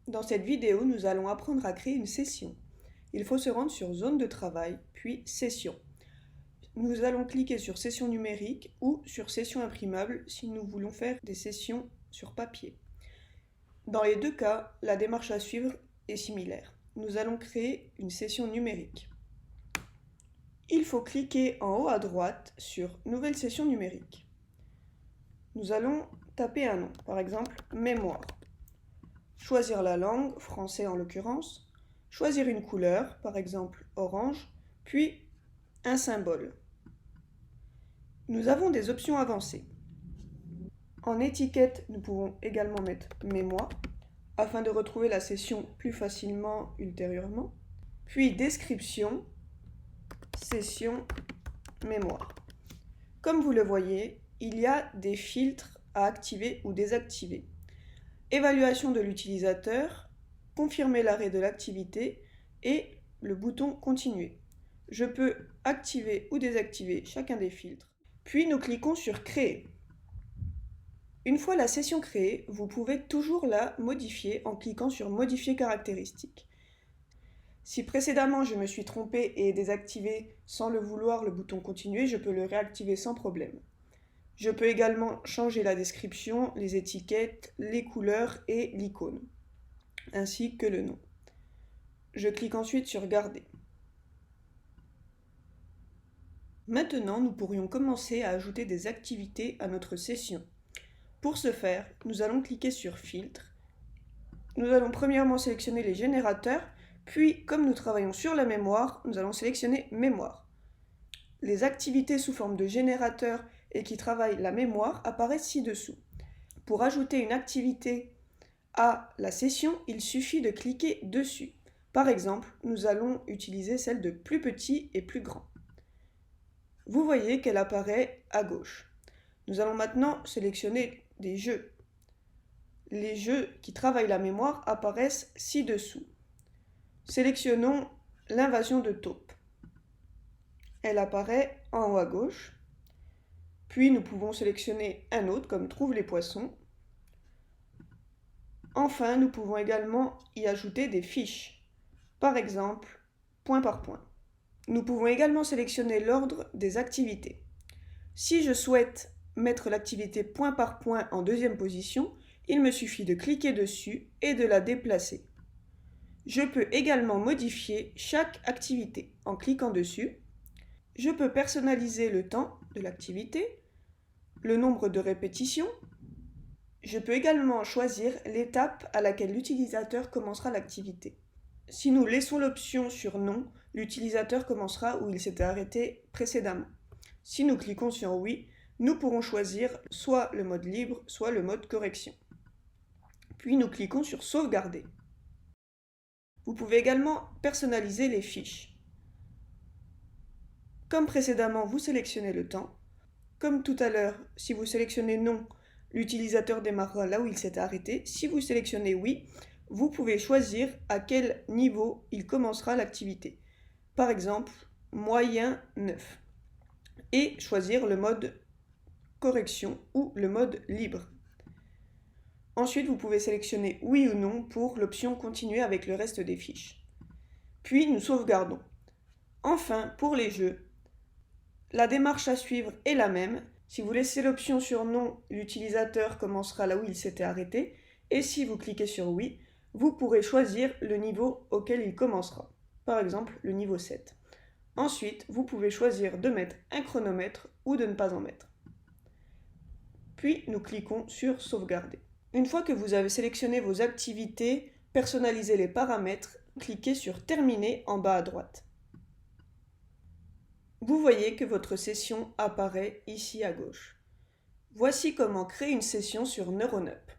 Dans cette vidéo, nous allons apprendre à créer une session. Il faut se rendre sur Zone de travail, puis Session. Nous allons cliquer sur Session numérique ou sur Session imprimable si nous voulons faire des sessions sur papier. Dans les deux cas, la démarche à suivre est similaire. Nous allons créer une session numérique. Il faut cliquer en haut à droite sur Nouvelle session numérique. Nous allons taper un nom, par exemple Mémoire. Choisir la langue, français en l'occurrence, choisir une couleur, par exemple orange, puis un symbole. Nous avons des options avancées. En étiquette, nous pouvons également mettre mémoire, afin de retrouver la session plus facilement ultérieurement. Puis description, session, mémoire. Comme vous le voyez, il y a des filtres à activer ou désactiver. Évaluation de l'utilisateur, confirmer l'arrêt de l'activité et le bouton continuer. Je peux activer ou désactiver chacun des filtres. Puis nous cliquons sur créer. Une fois la session créée, vous pouvez toujours la modifier en cliquant sur modifier caractéristiques. Si précédemment je me suis trompé et désactivé sans le vouloir le bouton continuer, je peux le réactiver sans problème. Je peux également changer la description, les étiquettes, les couleurs et l'icône, ainsi que le nom. Je clique ensuite sur Garder. Maintenant, nous pourrions commencer à ajouter des activités à notre session. Pour ce faire, nous allons cliquer sur Filtre. Nous allons premièrement sélectionner les générateurs, puis comme nous travaillons sur la mémoire, nous allons sélectionner Mémoire. Les activités sous forme de générateur et qui travaillent la mémoire apparaissent ci-dessous. Pour ajouter une activité à la session, il suffit de cliquer dessus. Par exemple, nous allons utiliser celle de plus petit et plus grand. Vous voyez qu'elle apparaît à gauche. Nous allons maintenant sélectionner des jeux. Les jeux qui travaillent la mémoire apparaissent ci-dessous. Sélectionnons l'invasion de taupes. Elle apparaît en haut à gauche. Puis nous pouvons sélectionner un autre comme Trouve les poissons. Enfin, nous pouvons également y ajouter des fiches. Par exemple, point par point. Nous pouvons également sélectionner l'ordre des activités. Si je souhaite mettre l'activité point par point en deuxième position, il me suffit de cliquer dessus et de la déplacer. Je peux également modifier chaque activité en cliquant dessus. Je peux personnaliser le temps de l'activité, le nombre de répétitions. Je peux également choisir l'étape à laquelle l'utilisateur commencera l'activité. Si nous laissons l'option sur non, l'utilisateur commencera où il s'était arrêté précédemment. Si nous cliquons sur oui, nous pourrons choisir soit le mode libre, soit le mode correction. Puis nous cliquons sur sauvegarder. Vous pouvez également personnaliser les fiches. Comme précédemment, vous sélectionnez le temps. Comme tout à l'heure, si vous sélectionnez non, l'utilisateur démarrera là où il s'était arrêté. Si vous sélectionnez oui, vous pouvez choisir à quel niveau il commencera l'activité. Par exemple, moyen 9. Et choisir le mode correction ou le mode libre. Ensuite, vous pouvez sélectionner oui ou non pour l'option continuer avec le reste des fiches. Puis nous sauvegardons. Enfin, pour les jeux, la démarche à suivre est la même. Si vous laissez l'option sur non, l'utilisateur commencera là où il s'était arrêté. Et si vous cliquez sur oui, vous pourrez choisir le niveau auquel il commencera. Par exemple, le niveau 7. Ensuite, vous pouvez choisir de mettre un chronomètre ou de ne pas en mettre. Puis, nous cliquons sur sauvegarder. Une fois que vous avez sélectionné vos activités, personnalisez les paramètres, cliquez sur terminer en bas à droite. Vous voyez que votre session apparaît ici à gauche. Voici comment créer une session sur NeuroNup.